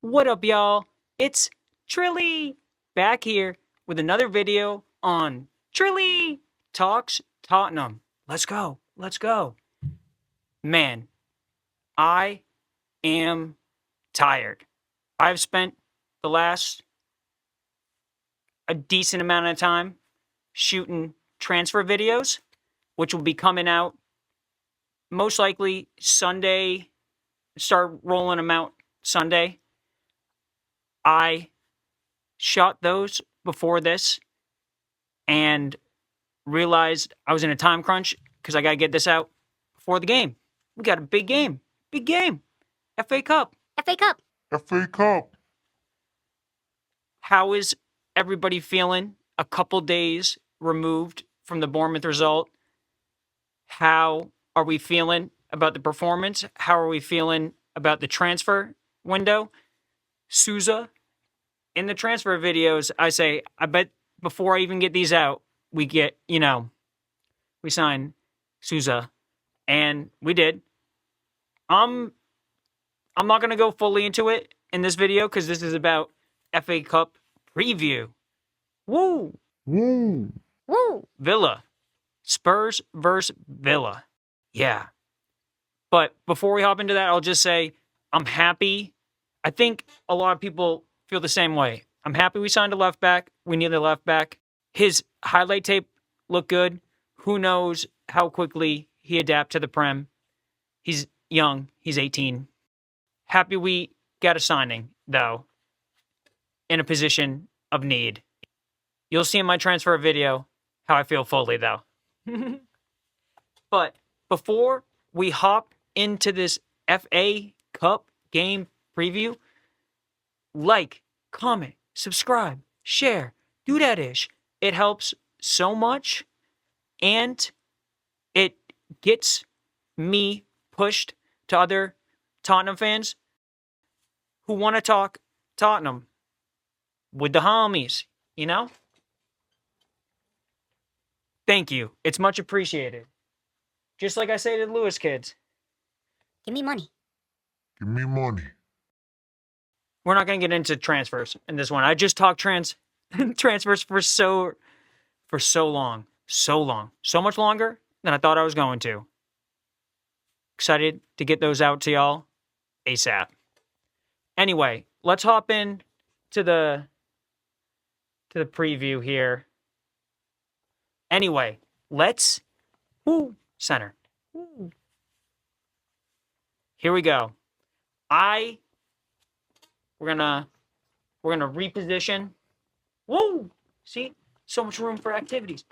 What up, y'all? It's Trilly back here with another video on Trilly Talks Tottenham. Let's go. Let's go. Man, I am tired. I've spent the last a decent amount of time shooting transfer videos, which will be coming out most likely Sunday. Start rolling them out Sunday. I shot those before this and realized I was in a time crunch because I got to get this out before the game. We got a big game. Big game. FA Cup. FA Cup. FA Cup. How is everybody feeling a couple days removed from the Bournemouth result? How are we feeling about the performance? How are we feeling about the transfer window? Sousa, in the transfer videos, I say, I bet before I even get these out, we get, we sign Sousa. And we did. I'm not going to go fully into it in this video because this is about FA Cup preview. Woo! Woo! Woo! Villa. Spurs versus Villa. Yeah. But before we hop into that, I'll just say I'm happy. I think a lot of people feel the same way. I'm happy we signed a left back. We need a left back. His highlight tape looked good. Who knows how quickly he adapt to the Prem. He's young. He's 18. Happy we got a signing, though, in a position of need. You'll see in my transfer video how I feel fully, though. But before we hop into this FA Cup game preview, like, comment, subscribe, share, do that ish. It helps so much, and it gets me pushed to other Tottenham fans who want to talk Tottenham with the homies, Thank you. It's much appreciated. Just like I say to the Lewis kids. Give me money. Give me money. We're not going to get into transfers in this one. I just talked transfers for so long. So much longer than I thought I was going to. Excited to get those out to y'all ASAP. Anyway, let's hop in to the preview here. Anyway, let's center. Here we go. We're gonna reposition. Woo! See? So much room for activities.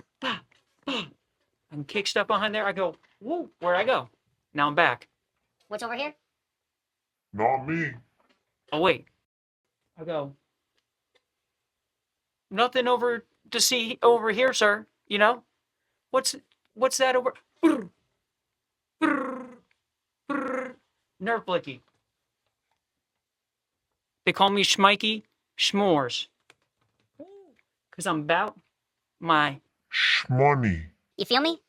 And kick stuff behind there. I go, woo, where'd I go? Now I'm back. What's over here? Not me. Oh wait. I go. Nothing over to see over here, sir. What's that over? Nerf blicky. They call me Schmikey Schmores. Because I'm about my Shmoney. You feel me?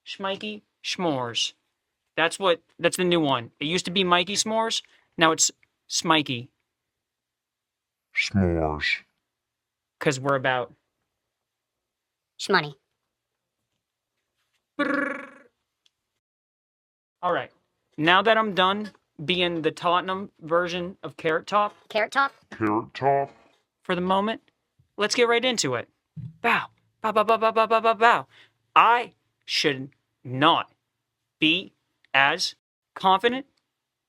Schmikey Schmores. That's the new one. It used to be Mikey S'mores. Now it's Smikey. S'mores. Because we're about Shmoney. All right. Now that I'm done being the Tottenham version of Carrot Top Carrot Top. Carrot Top. for the moment, let's get right into it. Bow. Bow, bow, bow, bow, bow, bow, bow, bow. I should not be as confident,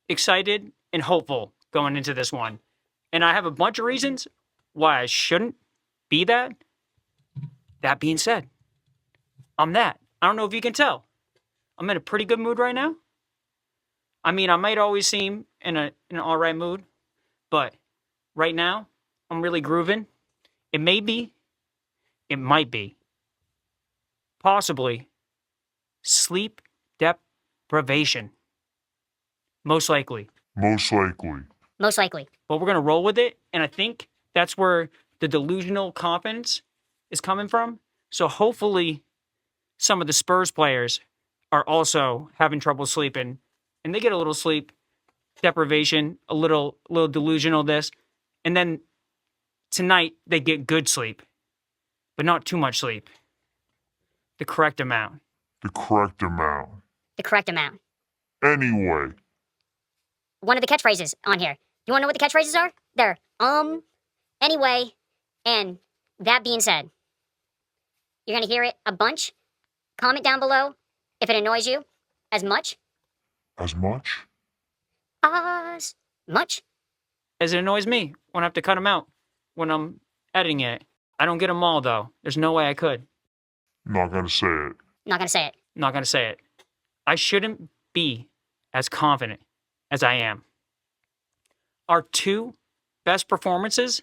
excited, and hopeful going into this one. And I have a bunch of reasons why I shouldn't be that. That being said, I'm that. I don't know if you can tell. I'm in a pretty good mood right now. I mean, I might always seem in an all right mood, but right now, I'm really grooving. It might be, possibly, sleep deprivation. Most likely. Most likely. Most likely. But we're going to roll with it, and I think that's where the delusional confidence is coming from. So hopefully, some of the Spurs players are also having trouble sleeping, and they get a little sleep deprivation, a little delusional this. And then tonight they get good sleep, but not too much sleep. The correct amount. The correct amount. The correct amount. Anyway, One of the catchphrases on here. You want to know what the catchphrases are? They're anyway, and that being said. You're going to hear it a bunch. Comment down below if it annoys you as much. as much? As much. As it annoys me when I have to cut them out when I'm editing it. I don't get them all, though. There's no way I could. Not gonna say it. Not going to say it. Not going to say it. I shouldn't be as confident as I am. Our two best performances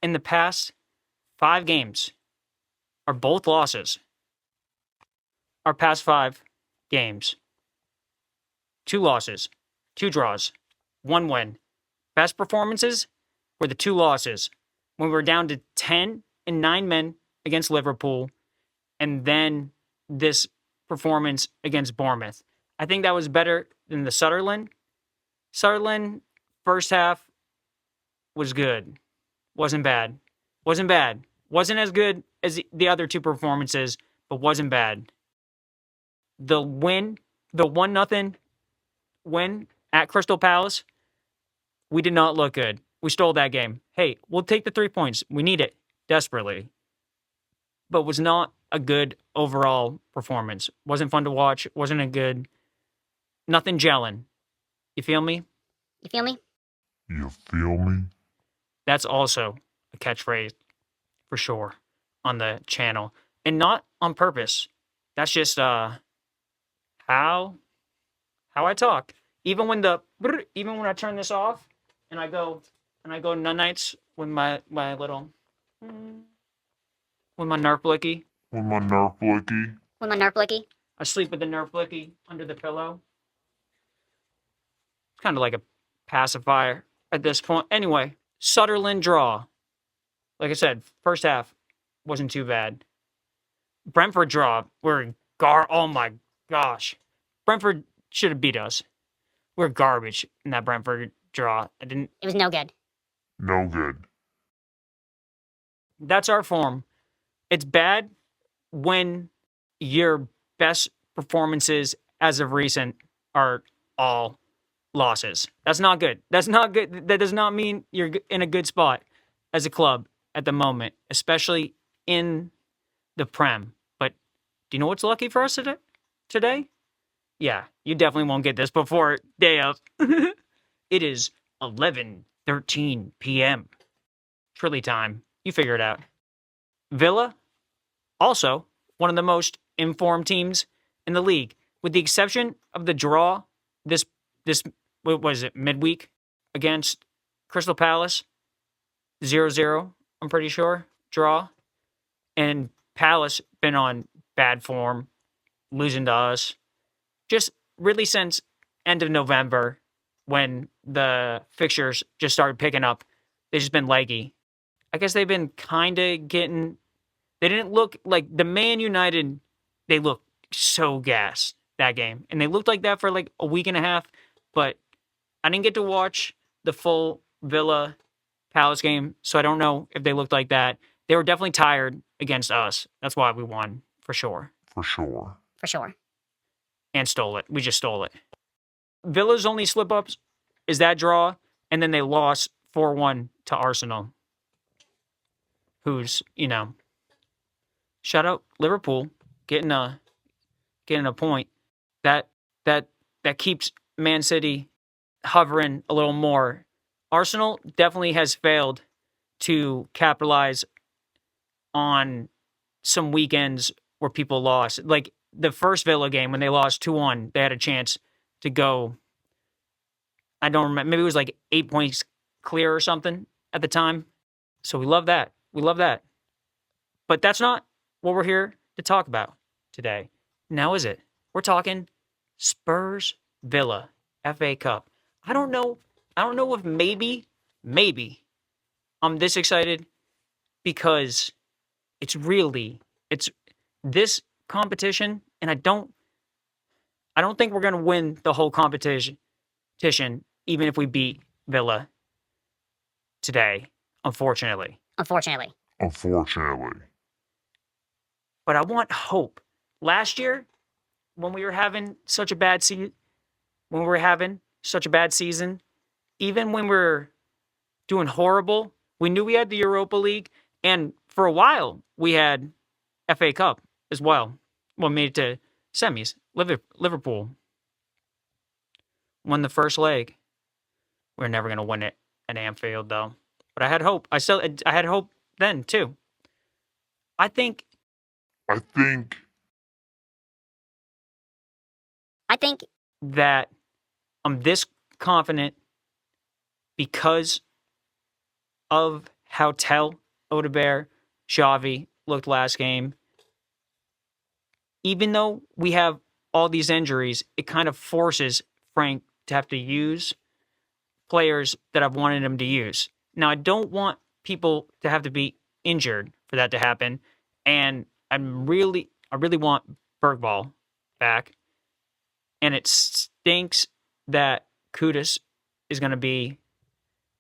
in the past 5 games are both losses. Our past 5 games. 2 losses, 2 draws, 1 win. Best performances were the 2 losses when we were down to 10 and 9 men against Liverpool, and then this performance against Bournemouth. I think that was better than the Sutherland. Sutherland, first half, was good. Wasn't bad. Wasn't bad. Wasn't as good as the other 2 performances, but wasn't bad. The win, the 1-0 win at Crystal Palace, we did not look good. We stole that game. Hey, we'll take the 3 points. We need it desperately. But was not a good overall performance. Wasn't fun to watch. Wasn't a good, nothing gelling. You feel me? You feel me? You feel me? That's also a catchphrase for sure on the channel. And not on purpose. That's just how I talk. Even when I turn this off and I go nut nights with my little with my Nerf blicky. With my Nerf blicky. With my Nerf blicky. I sleep with the Nerf blicky under the pillow. It's kind of like a pacifier at this point. Anyway, Sutherland draw. Like I said, first half wasn't too bad. Brentford draw. Oh my gosh. Brentford should have beat us. We're garbage in that Brentford draw. It was no good. No good. That's our form. It's bad when your best performances as of recent are all losses. That's not good. That's not good. That does not mean you're in a good spot as a club at the moment, especially in the Prem. But do you know what's lucky for us today? Yeah, you definitely won't get this before day of. It is 11:13 p.m. Trilly time. You figure it out. Villa, also one of the most informed teams in the league, with the exception of the draw this what was it, midweek against Crystal Palace, 0-0, I'm pretty sure, draw. And Palace been on bad form, losing to us. Just really since end of November when the fixtures just started picking up, they've just been leggy. I guess they've been kind of getting... They didn't look like the Man United. They looked so gassed that game. And they looked like that for like a week and a half. But I didn't get to watch the full Villa Palace game, so I don't know if they looked like that. They were definitely tired against us. That's why we won, for sure. For sure. For sure. And stole it. We just stole it. Villa's only slip-ups is that draw, and then they lost 4-1 to Arsenal. Who's, shout out Liverpool getting a point. That keeps Man City hovering a little more. Arsenal definitely has failed to capitalize on some weekends where people lost. Like the first Villa game when they lost 2-1, they had a chance to go, I don't remember, maybe it was like 8 points clear or something at the time. So we love that. We love that. But that's not what we're here to talk about today. Now is it? We're talking Spurs Villa FA Cup. I don't know if maybe I'm this excited because it's this competition, and I don't think we're going to win the whole competition even if we beat Villa today, unfortunately. Unfortunately. But I want hope. Last year, when we were having such a bad season, even when we were doing horrible, we knew we had the Europa League, and for a while we had FA Cup as well. Well, made it to semis. Liverpool won the first leg. We're never going to win it at Anfield, though. But I had hope. I had hope then too. I think that I'm this confident because of how Odegaard, Xavi looked last game. Even though we have all these injuries, it kind of forces Frank to have to use players that I've wanted him to use. Now, I don't want people to have to be injured for that to happen, and I really want Bergvall back. And it stinks that Kudus is going to be,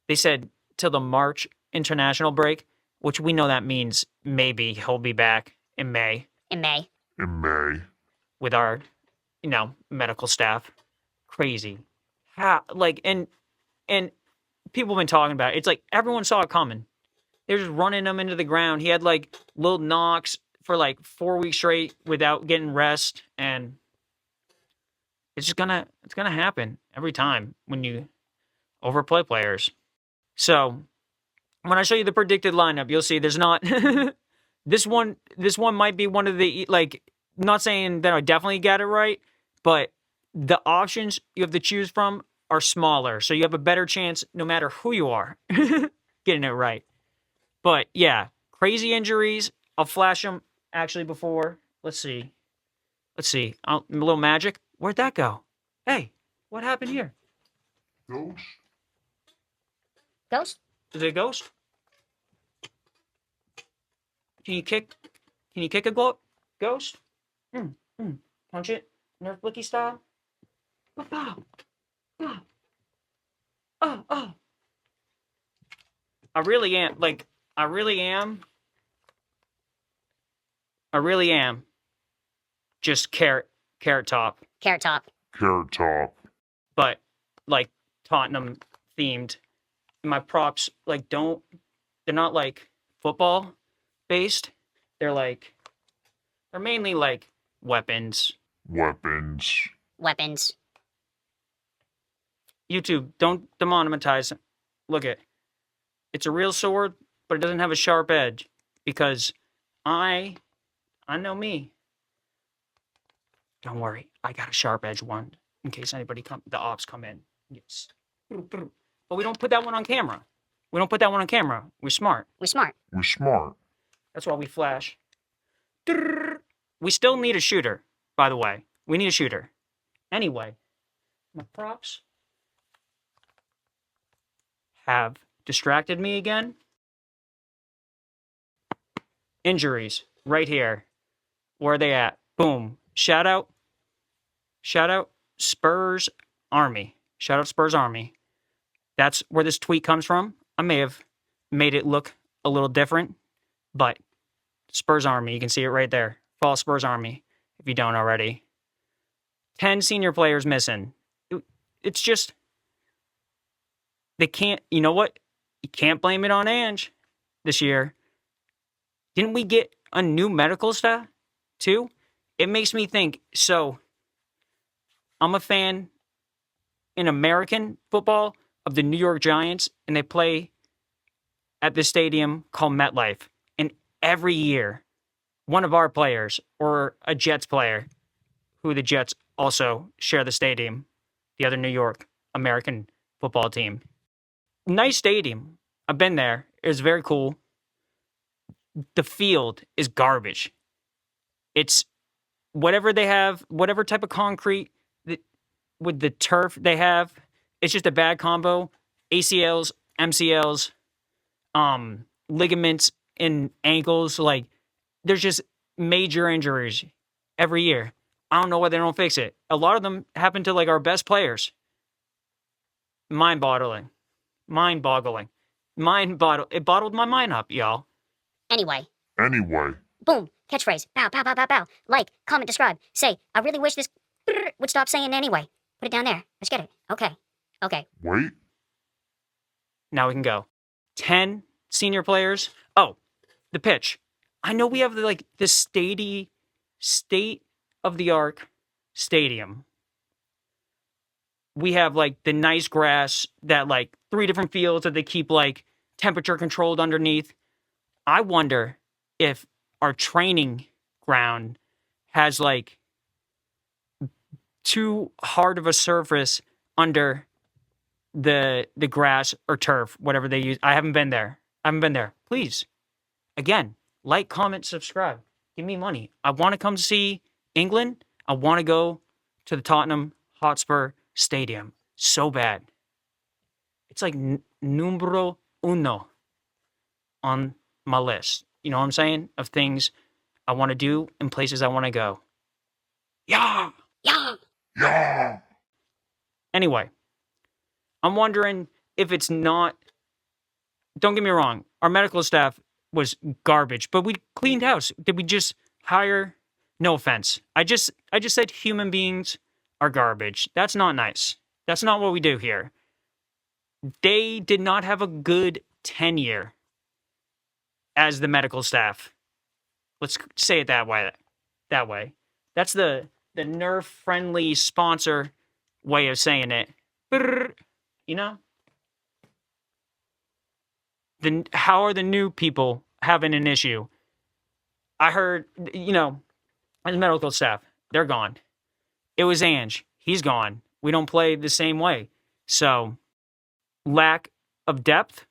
they said, till the March international break, which we know that means maybe he'll be back in May. In May. With our, medical staff. Crazy. How, and people have been talking about it. It's like everyone saw it coming. They're just running him into the ground. He had little knocks for 4 weeks straight without getting rest, and it's gonna happen every time when you overplay players. So when I show you the predicted lineup, you'll see there's not this one might be one of the not saying that I definitely got it right, but the options you have to choose from are smaller, so you have a better chance no matter who you are getting it right. But yeah, crazy injuries. I'll flash them actually before. Let's see. A little magic. Where'd that go? Hey, what happened here? Ghost? Is it a ghost? Can you kick a ghost? Punch it, Nerf Blicky style. Oh. I really am just carrot top. Carrot top. But Tottenham themed. My props they're not football based. They're mainly weapons. YouTube, don't demonetize. Look it's a real sword, but it doesn't have a sharp edge because I know me. Don't worry, I got a sharp edge one in case the ops come in. Yes. But we don't put that one on camera. We're smart. That's why we flash. We still need a shooter, by the way. We need a shooter. Anyway, my props have distracted me again. Injuries, right here. Where are they at? Boom. Shout out Spurs Army. That's where this tweet comes from. I may have made it look a little different, but Spurs Army, you can see it right there. Follow Spurs Army if you don't already. 10 senior players missing. It's just, they can't, you know what? You can't blame it on Ange this year. Didn't we get a new medical staff too? It makes me think, so I'm a fan in American football of the New York Giants, and they play at this stadium called MetLife. And every year, one of our players or a Jets player, who the Jets also share the stadium, the other New York American football team. Nice stadium. I've been there. It was very cool. The field is garbage. It's whatever they have, whatever type of concrete with the turf they have, it's just a bad combo. ACLs, MCLs, ligaments in ankles. There's just major injuries every year. I don't know why they don't fix it. A lot of them happen to our best players. Mind-boggling. Mind-boggling. It bottled my mind up, y'all. Anyway, Anyway, boom, catchphrase. Bow, bow, bow, bow, bow. Like, comment, describe. Say, I really wish this would stop saying anyway. Put it down there. Let's get it. Okay. Okay. wait. Now we can go. 10 senior players. Oh, the pitch. I know we have the state-of-the-art stadium. We have the nice grass that 3 different fields that they keep temperature controlled underneath. I wonder if our training ground has too hard of a surface under the grass or turf, whatever they use. I haven't been there. Please, again, like, comment, subscribe. Give me money. I want to come see England. I want to go to the Tottenham Hotspur Stadium so bad. It's numero uno on my list. You know what I'm saying? Of things I want to do and places I want to go. Yeah. Yeah. Yeah. Anyway, I'm wondering if it's not. Don't get me wrong. Our medical staff was garbage, but we cleaned house. Did we just hire? No offense. I just said human beings are garbage. That's not nice. That's not what we do here. They did not have a good tenure as the medical staff. Let's say it that way. That's the nerf-friendly sponsor way of saying it. You know? How are the new people having an issue? I heard, as medical staff, they're gone. It was Ange. He's gone. We don't play the same way. So, lack of depth,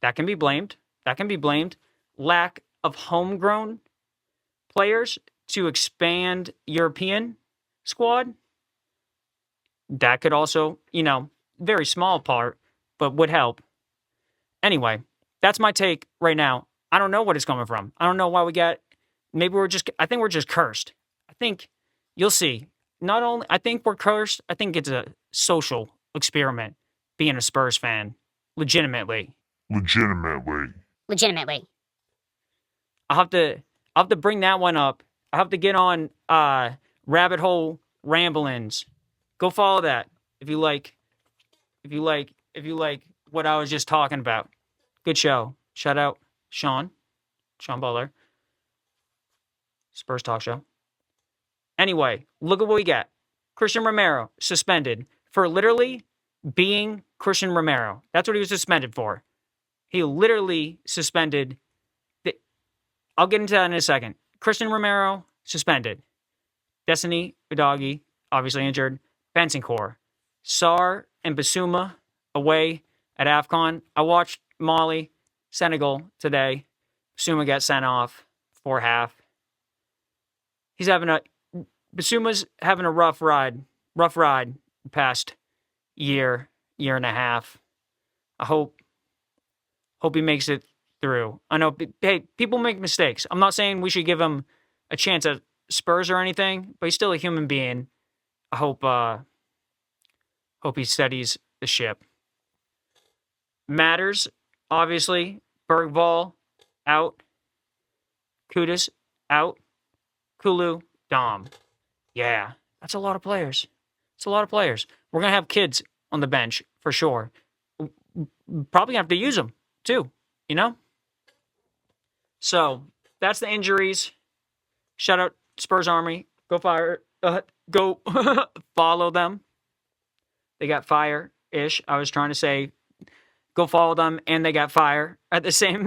that can be blamed. Lack of homegrown players to expand European squad, that could also, very small part, but would help. Anyway, that's my take right now. I don't know what it's coming from. I don't know why I think we're just cursed. I think you'll see. I think we're cursed. I think it's a social experiment being a Spurs fan. Legitimately. I'll have to bring that one up. I have to get on Rabbit Hole Ramblings. Go follow that if you like what I was just talking about. Good show. Shout out Sean Butler. Spurs Talk Show. Anyway, look at what we got. Christian Romero suspended for literally being Christian Romero. That's what he was suspended for. He literally suspended. I'll get into that in a second. Christian Romero suspended. Destiny Udogie obviously injured. Bentancur, Sarr, and Basuma away at AFCON. I watched Mali, Senegal today. Basuma got sent off for half. Basuma's having a rough ride the past year and a half. I hope he makes it through. I know, hey, people make mistakes. I'm not saying we should give him a chance at Spurs or anything, but he's still a human being. I hope he steadies the ship. Matters, obviously. Bergvall, out. Kudus, out. Kulu, Dom. Yeah, that's a lot of players. We're going to have kids on the bench, for sure. Probably have to use them, too, So, that's the injuries. Shout out Spurs Army. Go follow them. They got fire-ish. I was trying to say, go follow them, and they got fire at the same.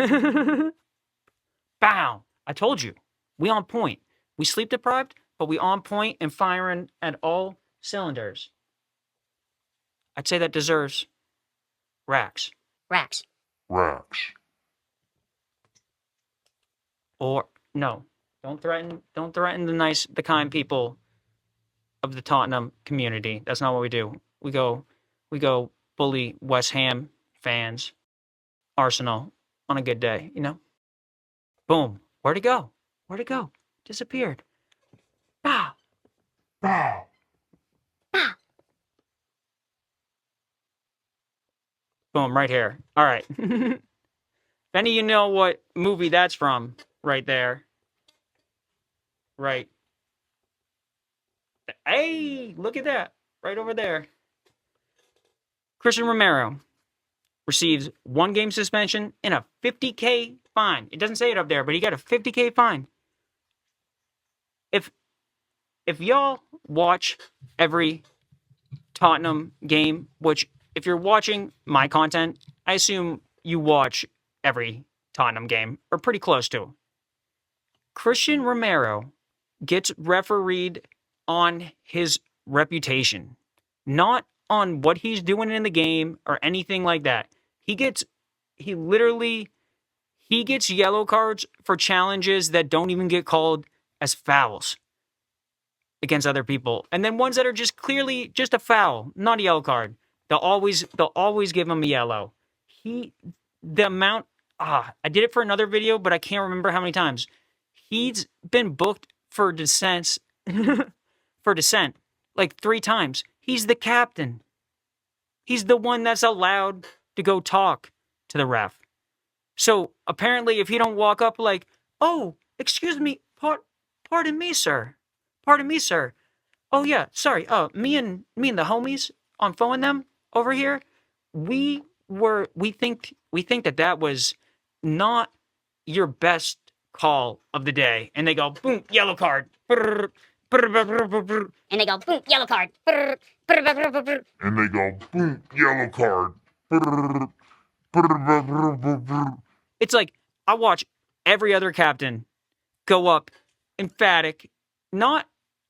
Bow! I told you. We on point. We sleep deprived, but we on point and firing at all cylinders. I'd say that deserves racks. Or no, don't threaten the kind people of the Tottenham community. That's not what we do. We go bully West Ham fans, Arsenal on a good day, Boom. Where'd it go? Disappeared. Bow. Boom, right here. All right. If any of you know what movie that's from, right there. Right. Hey, look at that. Right over there. Christian Romero receives 1 game suspension and a $50K fine. It doesn't say it up there, but he got a $50K fine. If y'all watch every Tottenham game, which if you're watching my content, I assume you watch every Tottenham game, or pretty close to. Christian Romero gets refereed on his reputation, not on what he's doing in the game or anything like that. He gets yellow cards for challenges that don't even get called as fouls against other people. And then ones that are just clearly just a foul, not a yellow card. They'll always give him a yellow. I did it for another video, but I can't remember how many times. He's been booked for dissent like 3 times. He's the captain. He's the one that's allowed to go talk to the ref. So apparently if he don't walk up like, "Oh, excuse me, pardon me, sir. Pardon me, sir. Oh yeah, sorry. Me and the homies on phone them over here, we think that was not your best call of the day." And they go, "Boom, yellow card." And they go, boom, yellow card. And they go, boom, yellow card. It's like I watch every other captain go up emphatic, not,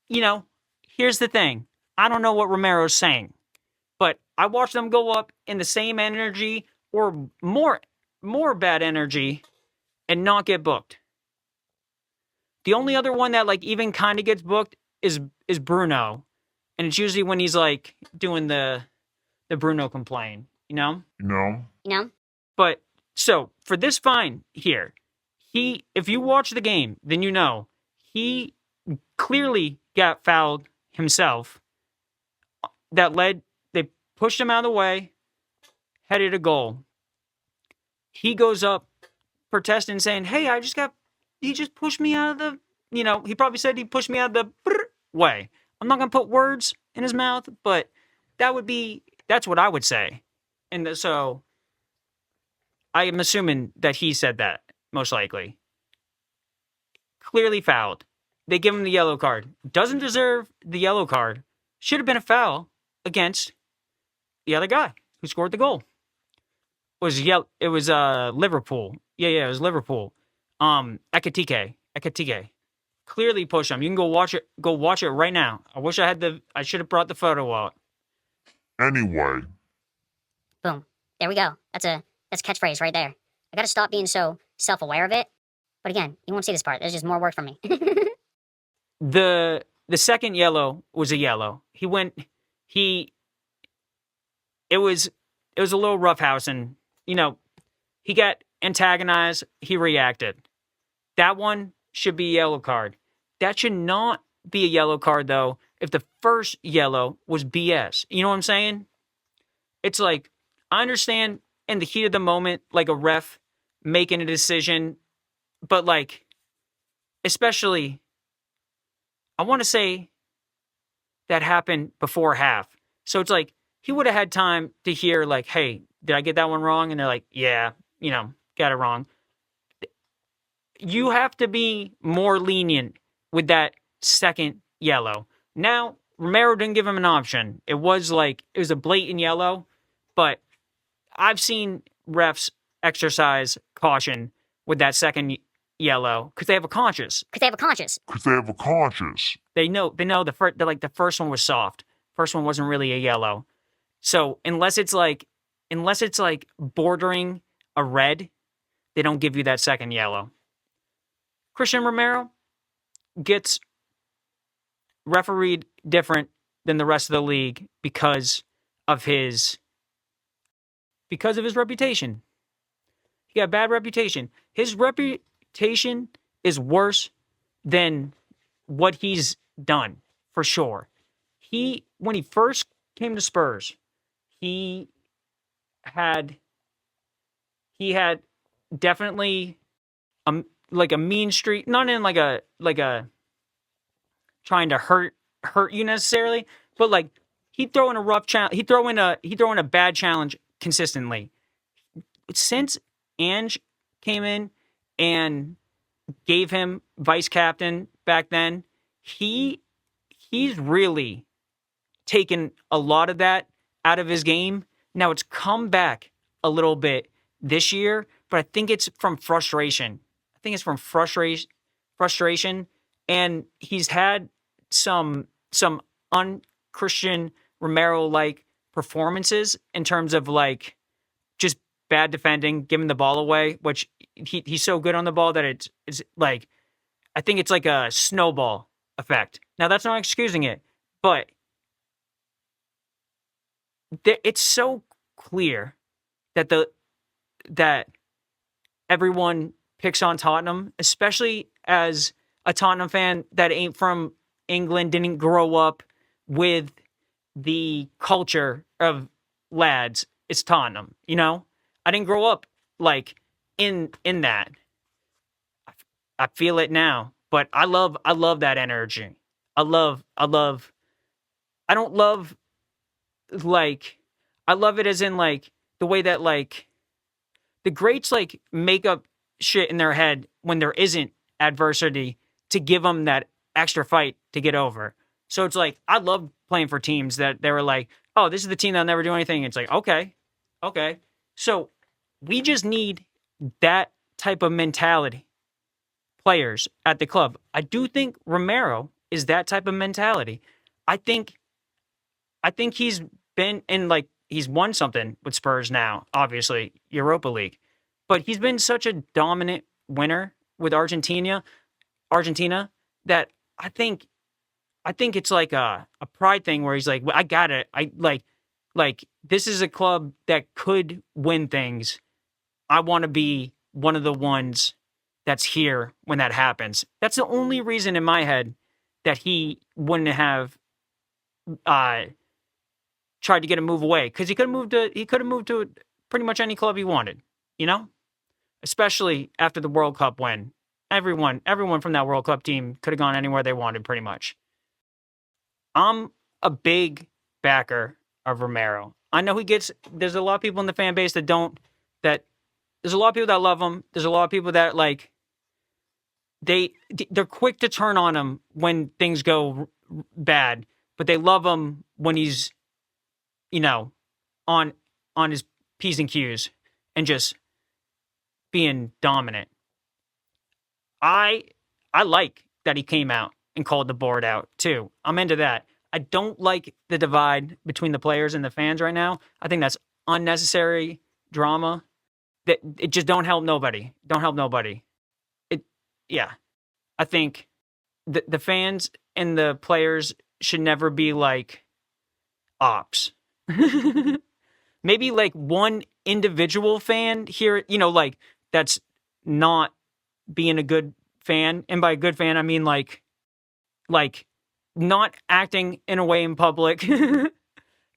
here's the thing. I don't know what Romero's saying, but I watch them go up in the same energy or more bad energy and not get booked. The only other one that like even kind of gets booked is Bruno, and it's usually when he's like doing the Bruno complain, No. You know? But so for this fine here, if you watch the game, then you know he clearly got fouled himself. They pushed him out of the way, headed a goal. He goes up protesting, saying, "Hey, he just pushed me out of the," he probably said he pushed me out of the way. I'm not going to put words in his mouth, but that's what I would say. And so I am assuming that he said that, most likely. Clearly fouled. They give him the yellow card. Doesn't deserve the yellow card. Should have been a foul against the other guy who scored the goal. It was Liverpool. Yeah, it was Liverpool. Ekitike. Clearly push him. You can go watch it right now. I wish I should have brought the photo out. Anyway. Boom. There we go. That's catchphrase right there. I gotta stop being so self-aware of it. But again, you won't see this part. There's just more work for me. The second yellow was a yellow. It was a little roughhouse, and he got antagonized. He reacted. That one should be a yellow card. That should not be a yellow card though if the first yellow was BS. You know what I'm saying? It's like, I understand in the heat of the moment, like a ref making a decision, but like, especially, I want to say that happened before half. So it's like, he would have had time to hear like, "Hey, did I get that one wrong?" And they're like, "Yeah, got it wrong." You have to be more lenient with that second yellow. Now, Romero didn't give him an option. It was a blatant yellow, but I've seen refs exercise caution with that second yellow because they have a conscience. They know the first one was soft. First one wasn't really a yellow. So unless it's like bordering a red, they don't give you that second yellow. Christian Romero gets refereed different than the rest of the league because of his reputation. He got a bad reputation. His reputation is worse than what he's done, for sure. When he first came to Spurs, he had definitely like a mean streak, not in like a trying to hurt you necessarily, but like he'd throw in a rough challenge, he'd throw in a bad challenge consistently. Since Ange came in and gave him vice captain back then, he's really taken a lot of that out of his game. Now it's come back a little bit this year, but I think it's from frustration. Frustration, and he's had some un-Christian Romero-like performances in terms of like just bad defending, giving the ball away, which he's so good on the ball that it's like, I think it's like a snowball effect. Now that's not excusing it, but it's so clear that everyone picks on Tottenham, especially as a Tottenham fan that ain't from England, didn't grow up with the culture of lads. It's Tottenham, you know? I didn't grow up like in that. I feel it now, but I love that energy. I don't love like, I love it as in like the way that like the greats like make up shit in their head when there isn't adversity to give them that extra fight to get over. So it's like, I love playing for teams that they were like, oh, this is the team that'll never do anything. It's like, okay. So we just need that type of mentality, players at the club. I do think Romero is that type of mentality. I think he's been in like, he's won something with Spurs now, obviously, Europa League. But he's been such a dominant winner with Argentina that I think it's like a pride thing where he's like, well, I got it. I like this is a club that could win things. I want to be one of the ones that's here when that happens. That's the only reason in my head that he wouldn't have tried to get a move away, because he could have moved to pretty much any club he wanted, you know? Especially after the World Cup win. Everyone from that World Cup team could have gone anywhere they wanted pretty much. I'm a big backer of Romero. I know there's a lot of people in the fan base there's a lot of people that love him. There's a lot of people that like, they're quick to turn on him when things go bad, but they love him when he's, you know, on his P's and Q's and just being dominant. I like that he came out and called the board out too. I'm into that. I don't like the divide between the players and the fans right now. I think that's unnecessary drama. That it just don't help nobody. I think the fans and the players should never be like ops. Maybe like one individual fan here, you know, like that's not being a good fan. And by a good fan, I mean like not acting in a way in public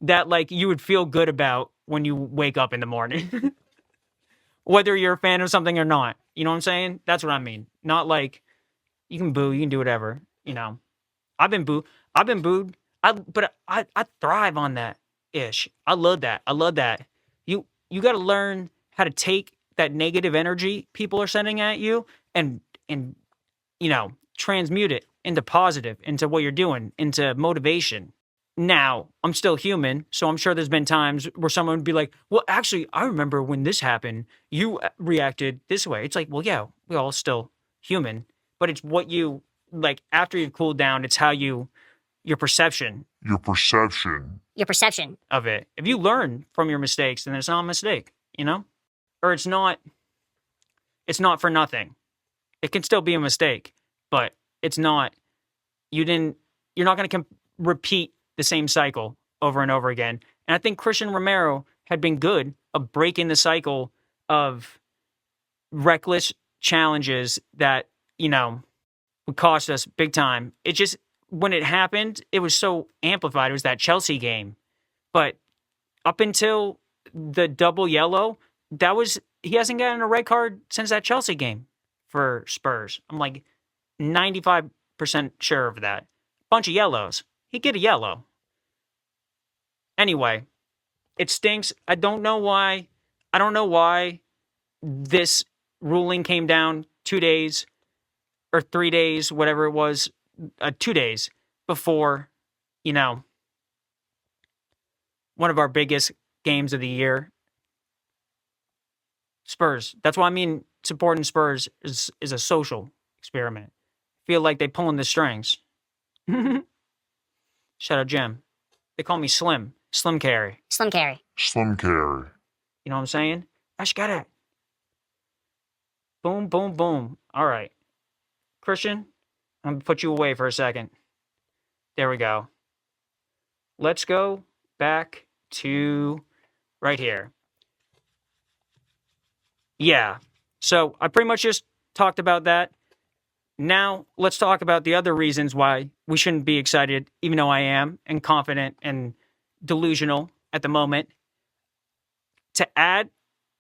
that like you would feel good about when you wake up in the morning. Whether you're a fan of something or not. You know what I'm saying? That's what I mean. Not like you can boo, you can do whatever, you know. I've been booed. But I thrive on that ish. I love that. You got to learn how to take that negative energy people are sending at you and you know, transmute it into positive, into what you're doing, into motivation. Now, I'm still human, so I'm sure there's been times where someone would be like, well, actually, I remember when this happened, you reacted this way. It's like, well, yeah, we're all still human, but it's what you, like, after you've cooled down, it's how your perception of it. If you learn from your mistakes, then it's not a mistake, you know? Or it's not for nothing. It can still be a mistake, but it's not, you're not going to repeat the same cycle over and over again. And I think Christian Romero had been good of breaking the cycle of reckless challenges that, you know, would cost us big time. It just, when it happened, it was so amplified. It was that Chelsea game. But up until the double yellow, he hasn't gotten a red card since that Chelsea game for Spurs. I'm like 95% sure of that. Bunch of yellows. He'd get a yellow. Anyway, it stinks. I don't know why this ruling came down 2 days or 3 days, whatever it was, 2 days before, one of our biggest games of the year. Spurs. That's why I mean supporting Spurs is a social experiment. Feel like they pulling the strings. Shout out Jim. They call me Slim. Slim Carry. Slim Carry. Slim carry. You know what I'm saying? I got it. Boom, boom, boom. All right. Christian, I'm going to put you away for a second. There we go. Let's go back to right here. Yeah. So I pretty much just talked about that. Now let's talk about the other reasons why we shouldn't be excited, even though I am, and confident and delusional at the moment. To add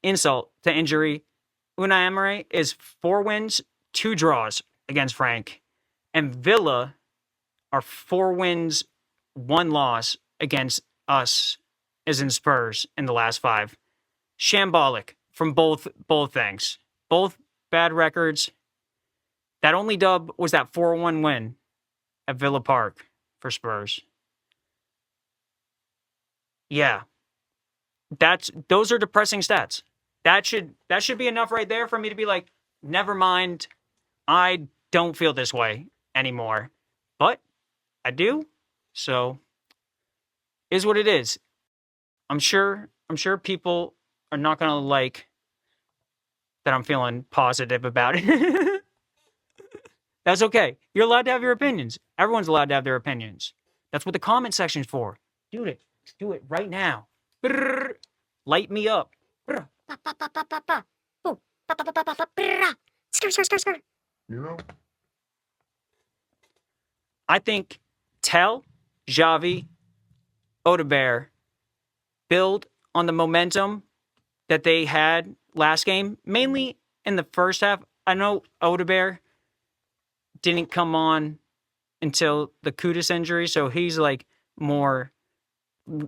insult to injury, Unai Emery is 4 wins, 2 draws against Frank. And Villa are 4 wins, 1 loss against us, as in Spurs, in the last 5. Shambolic from both things. Both bad records. That only dub was that 4-1 win at Villa Park for Spurs. Yeah. Those are depressing stats. That should be enough right there for me to be like, never mind, I don't feel this way anymore. But I do. So is what it is. I'm sure people are not gonna like that I'm feeling positive about it. That's okay. You're allowed to have your opinions. Everyone's allowed to have their opinions. That's what the comment section's for. Do it. Do it right now. Brrr. Light me up. Brrr. You know? I think Tell, Xavi, Odebear build on the momentum that they had last game, mainly in the first half. I know Odebear didn't come on until the Kudus injury, so he's like more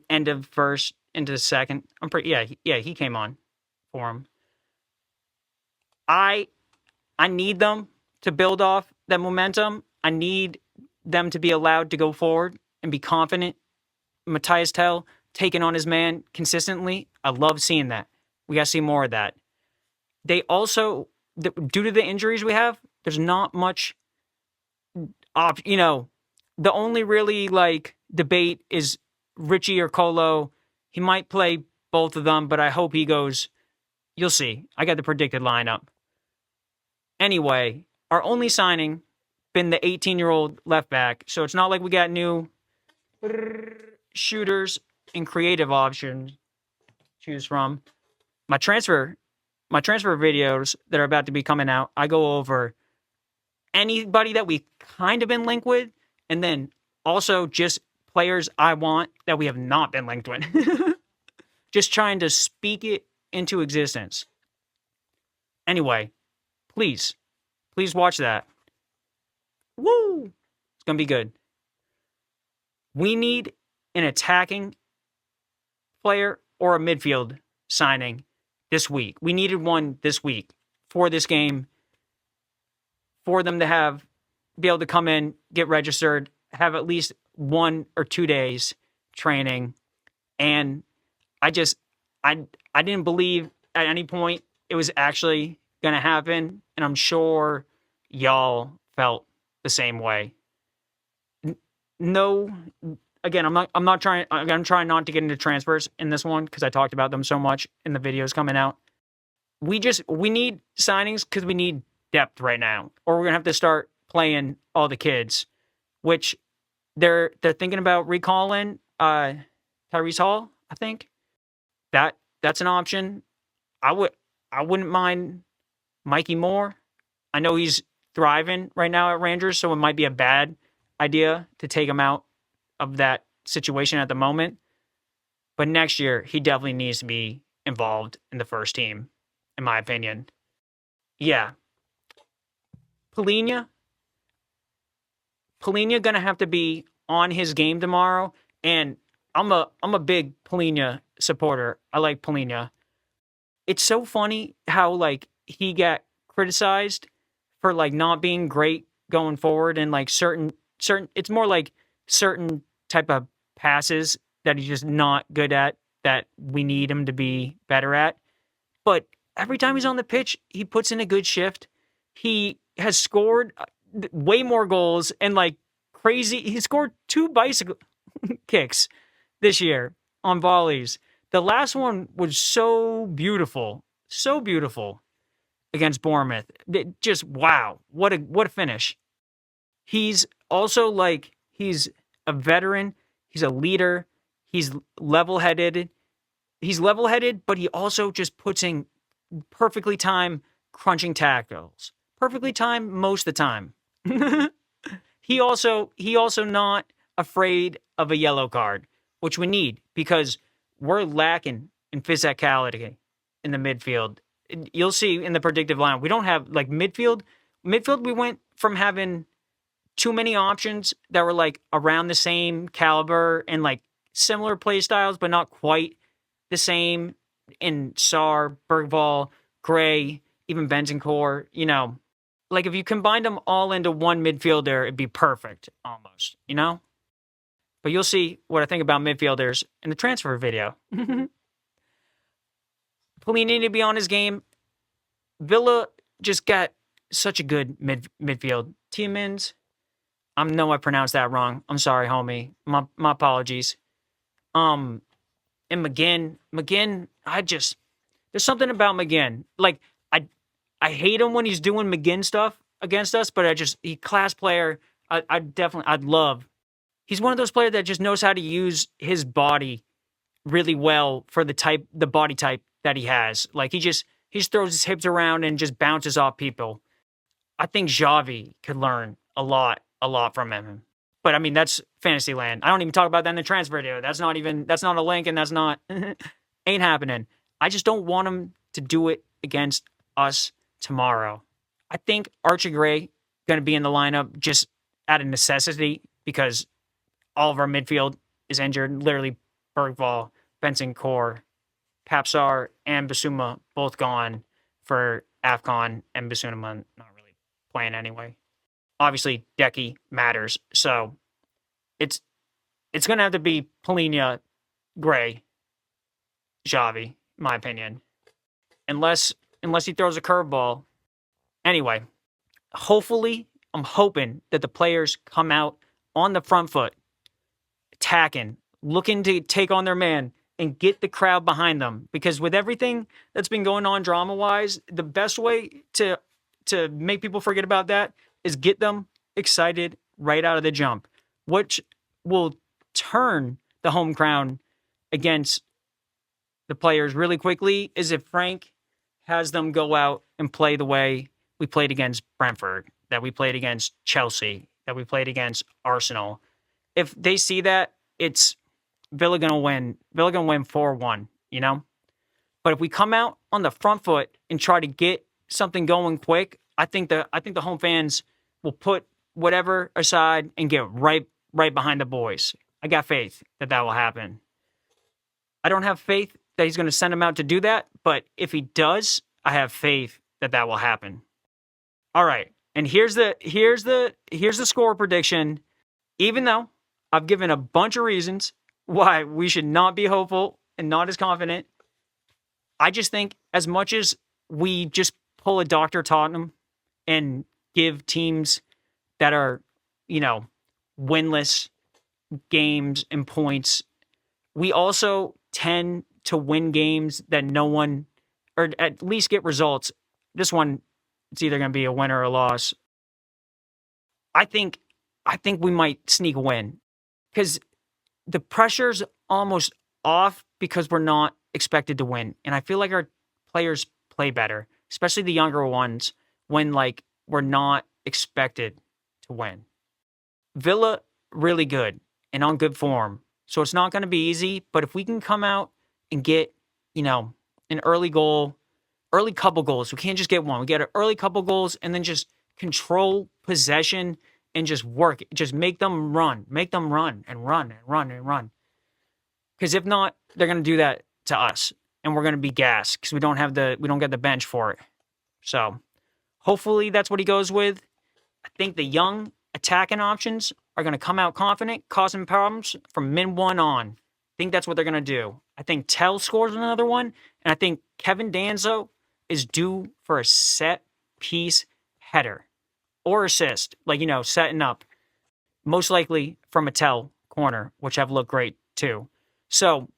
end of first into the second. He came on for him. I need them to build off that momentum. I need them to be allowed to go forward and be confident. Matthias Tell taking on his man consistently. I love seeing that. We got to see more of that. They also, due to the injuries we have, there's not much the only really debate is Richie or Colo. He might play both of them, but I hope he goes. You'll see. I got the predicted lineup. Anyway, our only signing been the 18-year-old left back, so it's not like we got new shooters and creative options to choose from. My transfer videos that are about to be coming out, I go over anybody that we kind of been linked with, and then also just players I want that we have not been linked with. Just trying to speak it into existence. Anyway, please watch that. Woo! It's going to be good. We need an attacking player or a midfield signing this week. We needed one this week for this game, for them to be able to come in, get registered, have at least 1 or 2 days training. And I didn't believe at any point it was actually going to happen. And I'm sure y'all felt the same way. No, again, I'm trying not to get into transfers in this one because I talked about them so much in the videos coming out. We need signings because we need depth right now, or we're going to have to start playing all the kids, which they're thinking about recalling Tyrese Hall, I think. That's an option. I wouldn't mind Mikey Moore. I know he's thriving right now at Rangers, so it might be a bad idea to take him out of that situation at the moment. But next year, he definitely needs to be involved in the first team, in my opinion. Yeah. Polina gonna have to be on his game tomorrow, and I'm a big Polina supporter. I like Polina. It's so funny how like he got criticized for like not being great going forward, and like certain it's more like certain type of passes that he's just not good at that we need him to be better at. But every time he's on the pitch, he puts in a good shift. He has scored way more goals and like crazy. He scored 2 bicycle kicks this year on volleys. The last one was so beautiful against Bournemouth. Just wow, what a finish. He's also like he's a veteran, he's a leader, he's level-headed. He's level-headed, but he also just puts in perfectly timed crunching tackles. Perfectly timed most of the time. He also not afraid of a yellow card, which we need because we're lacking in physicality in the midfield. You'll see in the predictive line, we don't have like midfield. Midfield, we went from having too many options that were like around the same caliber and like similar play styles, but not quite the same in Sarr, Bergvall, Gray, even Bentancur, you know. Like if you combined them all into one midfielder, it'd be perfect almost, you know? But you'll see what I think about midfielders in the transfer video. Polina need to be on his game. Villa just got such a good midfield. Tiemens, I know I pronounced that wrong. I'm sorry, homie. My apologies. And McGinn, there's something about McGinn. Like, I hate him when he's doing McGinn stuff against us, but he class player. I'd love. He's one of those players that just knows how to use his body really well for the body type that he has. Like he just throws his hips around and just bounces off people. I think Xavi could learn a lot from him. But I mean, that's fantasy land. I don't even talk about that in the transfer video. That's not a link, and that's not ain't happening. I just don't want him to do it against us tomorrow. I think Archie Gray going to be in the lineup just out of necessity because all of our midfield is injured. Literally, Bergvall, Bentancur, Papsar, and Basuma both gone for AFCON, and Basuma not really playing anyway. Obviously, Decky matters, so it's going to have to be Polina, Gray, Xavi, in my opinion, unless he throws a curveball. Anyway, hopefully, I'm hoping that the players come out on the front foot, attacking, looking to take on their man, and get the crowd behind them. Because with everything that's been going on drama-wise, the best way to make people forget about that is get them excited right out of the jump, which will turn the home crowd against the players really quickly, is if Frank has them go out and play the way we played against Brentford, that we played against Chelsea, that we played against Arsenal. If they see that, it's Villa gonna win. Villa gonna win 4-1, you know? But if we come out on the front foot and try to get something going quick, I think the home fans will put whatever aside and get right behind the boys. I got faith that will happen. I don't have faith that he's going to send them out to do that, but if he does, I have faith that will happen. All right, and here's the score prediction. Even though I've given a bunch of reasons why we should not be hopeful and not as confident, I just think as much as we just pull a Dr. Tottenham and give teams that are, you know, winless games and points, we also tend to win games that no one, or at least get results. This one, it's either going to be a win or a loss. I think we might sneak a win because the pressure's almost off because we're not expected to win. And I feel like our players play better, especially the younger ones, when like we're not expected to win. Villa, really good and on good form. So it's not going to be easy. But if we can come out and get, an early goal, early couple goals, we can't just get one. We get an early couple goals and then just control possession and just work. Just make them run and run. Because if not, they're going to do that to us. And we're going to be gassed because we don't get the bench for it. So hopefully that's what he goes with. I think the young attacking options are going to come out confident, causing problems from min 1 on. I think that's what they're going to do. I think Tell scores another one, and I think Kevin Danzo is due for a set piece header or assist, setting up, most likely from a Tell corner, which have looked great too. So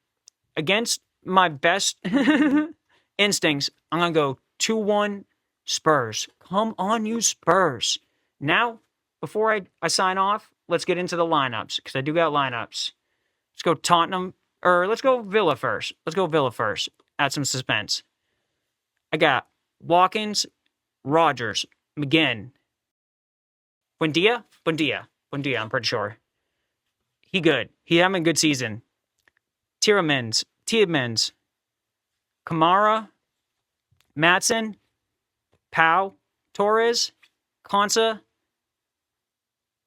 against my best instincts, I'm going to go 2-1 Spurs. Come on, you Spurs. Now, before I sign off, let's get into the lineups, because I do got lineups. Let's go Tottenham, or let's go Villa first. Add some suspense. I got Watkins, Rogers, McGinn, Buendia, I'm pretty sure. He good. He having a good season. Tielemans, Kamara, Matson, Pau, Torres, Konsa,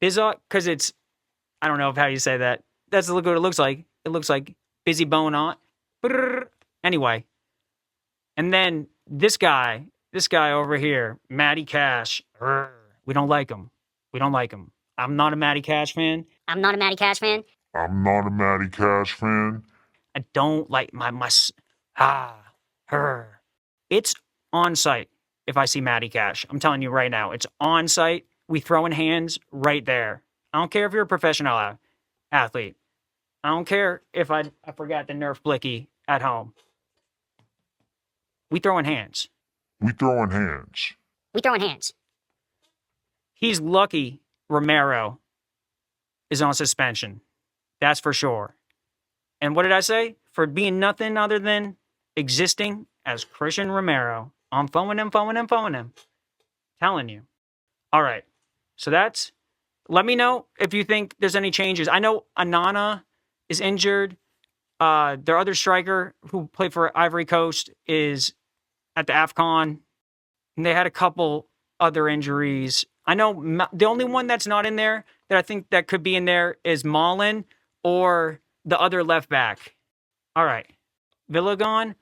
Bizot, because it's, I don't know how you say that. That's what it looks like. It looks like Busy Bonot. Anyway. And then this guy over here, Matty Cash. We don't like him. I'm not a Matty Cash fan. I'm not a Matty Cash fan. I don't like her. It's on site if I see Matty Cash. I'm telling you right now, it's on site. We throwing hands right there. I don't care if you're a professional athlete. I don't care if I forgot to Nerf Blicky at home. We throwing hands. He's lucky Romero is on suspension. That's for sure. And what did I say? For being nothing other than existing as Christian Romero. I'm phoning him. Telling you. All right. So let me know if you think there's any changes. I know Anana is injured. Their other striker who played for Ivory Coast is at the AFCON. And they had a couple other injuries. I know the only one that's not in there that I think that could be in there is Mullen or the other left back. All right. Villa gone.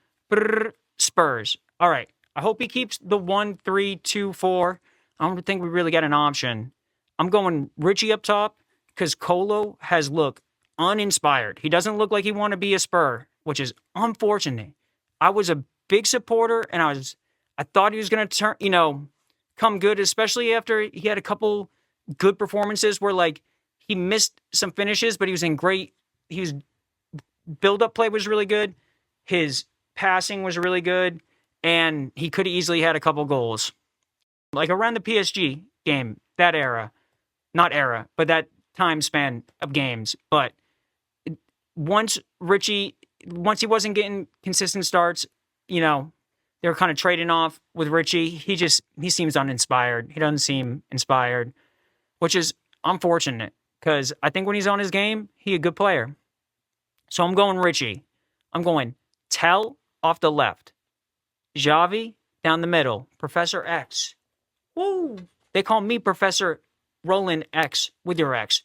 Spurs. All right. I hope he keeps the 1-3-2-4. I don't think we really got an option. I'm going Richie up top because Colo has looked uninspired. He doesn't look like he want to be a Spur, which is unfortunate. I was a big supporter, and I thought he was going to come good, especially after he had a couple good performances where he missed some finishes, but he was in great. His build-up play was really good. His passing was really good, and he could have easily had a couple goals. Around the PSG game, that that time span of games. But once he wasn't getting consistent starts, they were kind of trading off with Richie. He seems uninspired. He doesn't seem inspired, which is unfortunate because I think when he's on his game, he's a good player. So I'm going Richie. I'm going Tell off the left. Xavi down the middle. Professor X. Woo! They call me Professor Roland X with your X.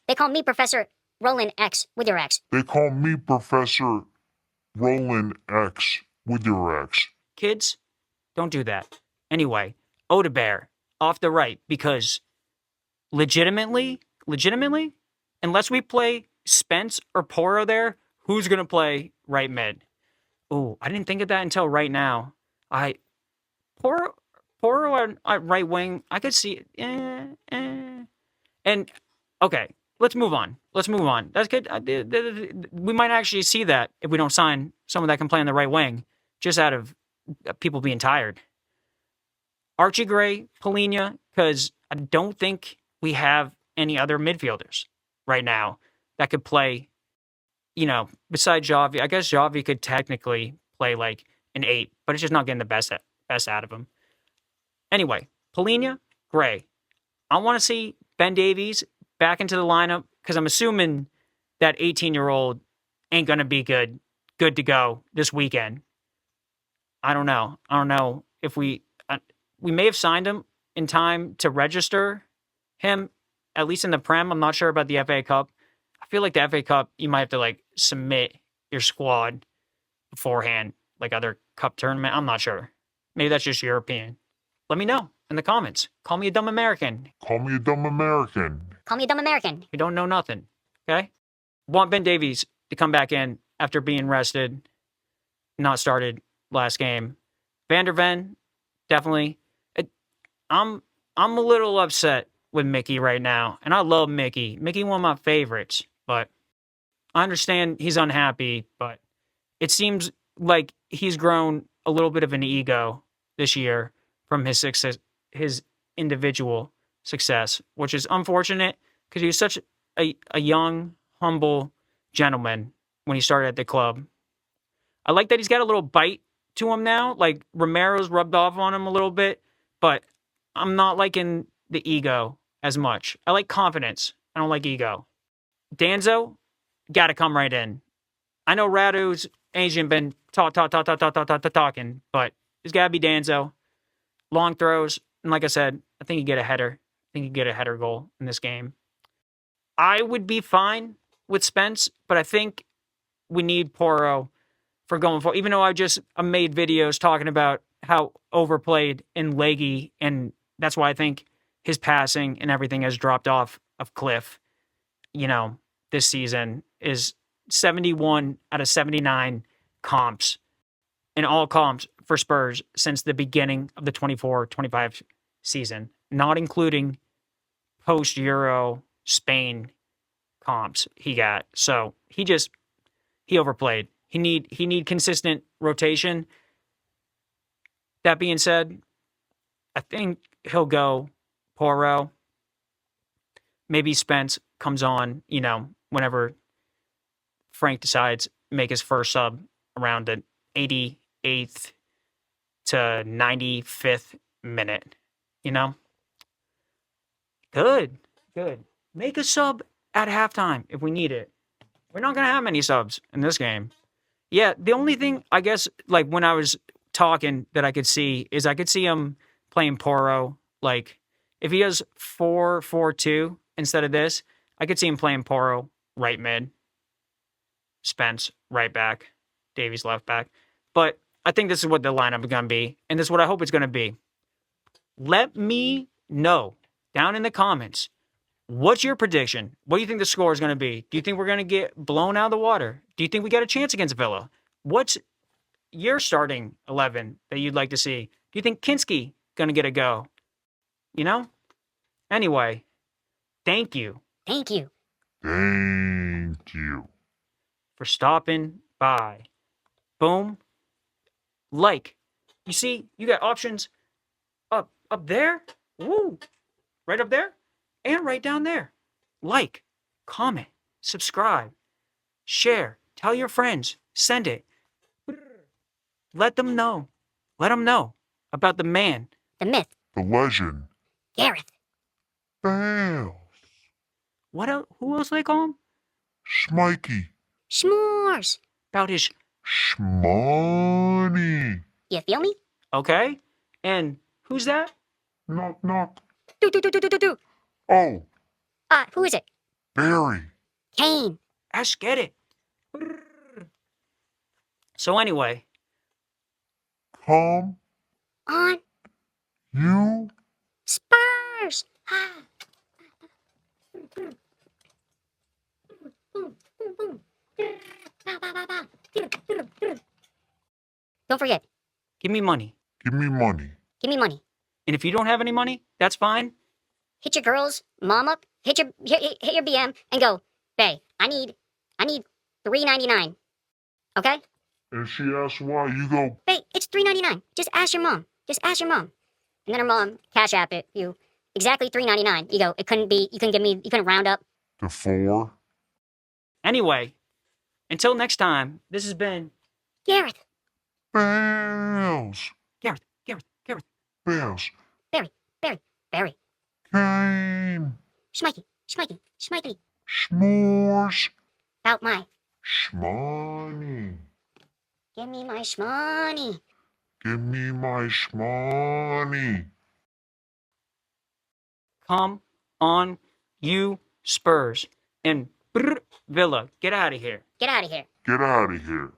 Kids, don't do that. Anyway, Odebear off the right because legitimately, unless we play Spence or Poro there, who's going to play right mid? Ooh, I didn't think of that until right now. Poro on right wing, I could see it. And, okay, let's move on. That's good. We might actually see that if we don't sign someone that can play on the right wing, just out of people being tired. Archie Gray, Polina, because I don't think we have any other midfielders right now that could play, besides Xavi. I guess Xavi could technically play an 8, but it's just not getting the best out of him. Anyway, Polina, Gray. I want to see Ben Davies back into the lineup because I'm assuming that 18-year-old ain't going to be good to go this weekend. I don't know. I don't know if we may have signed him in time to register him, at least in the Prem. I'm not sure about the FA Cup. I feel like the FA Cup, you might have to like submit your squad beforehand, like other cup tournament. I'm not sure. Maybe that's just European. Let me know in the comments. Call me a dumb American. Call me a dumb American. Call me a dumb American. You don't know nothing. Okay? Want Ben Davies to come back in after being rested, not started last game. Van der Ven, definitely. I'm a little upset with Mickey right now, and I love Mickey. Mickey, one of my favorites, but I understand he's unhappy, but it seems like he's grown a little bit of an ego this year from his success, his individual success, which is unfortunate because he was such a young, humble gentleman when he started at the club. I like that he's got a little bite to him now. Like Romero's rubbed off on him a little bit, but I'm not liking the ego as much. I like confidence. I don't like ego. Danzo, got to come right in. I know Radu's agent been talking, but it's got to be Danzo. Long throws, and like I said, I think you get a header. I think you get a header goal in this game. I would be fine with Spence, but I think we need Porro for going forward. Even though I made videos talking about how overplayed and leggy, and that's why I think his passing and everything has dropped off of cliff, this season is 71 out of 79 comps in all comps for Spurs since the beginning of the 24-25 season, not including post-Euro Spain comps he got. So he overplayed. He need consistent rotation. That being said, I think he'll go Porro. Maybe Spence comes on, whenever Frank decides make his first sub around the 88th to 95th minute, Good. Make a sub at halftime if we need it. We're not going to have many subs in this game. Yeah, the only thing, I guess, like when I was talking that I could see is I could see him playing Porro. Like, if he does 4-4-2 instead of this, I could see him playing Porro right mid, Spence right back, Davies left back. But I think this is what the lineup is going to be, and this is what I hope it's going to be. Let me know down in the comments, what's your prediction? What do you think the score is going to be? Do you think we're going to get blown out of the water? Do you think we got a chance against Villa? What's your starting 11 that you'd like to see? Do you think Kinski going to get a go? Anyway, thank you. Thank you. Thank you. For stopping by. Boom. Like. You see, you got options up there. Woo. Right up there. And right down there. Like, comment, subscribe, share, tell your friends, send it. Let them know. Let them know about the man. The myth. The legend. Gareth. Bales. What else? Who else do they call him? Smikey. S'mores. About his Shmoney. You feel me? Okay. And who's that? Knock, knock. Do. Oh, Who is it? Barry. Kane. Ash, get it. So anyway. Come. On. You. Spurs. Don't forget. Give me money. Give me money. Give me money. And if you don't have any money, that's fine. Hit your girl's mom up. Hit your BM and go, Bae, I need $3.99. Okay? And she asks why, you go, Bae, it's $3.99. Just ask your mom. And then her mom cash app it you exactly $3.99. You go, you couldn't round up. to 4. Anyway, until next time, this has been Gareth. Bales. Gareth. Bales. Barry. Kane. Schmikey. S'mores. About my Shmoney. Give me my shmoney. Give me my shmoney. Come on, you Spurs. And Villa, get out of here. Get out of here. Get out of here.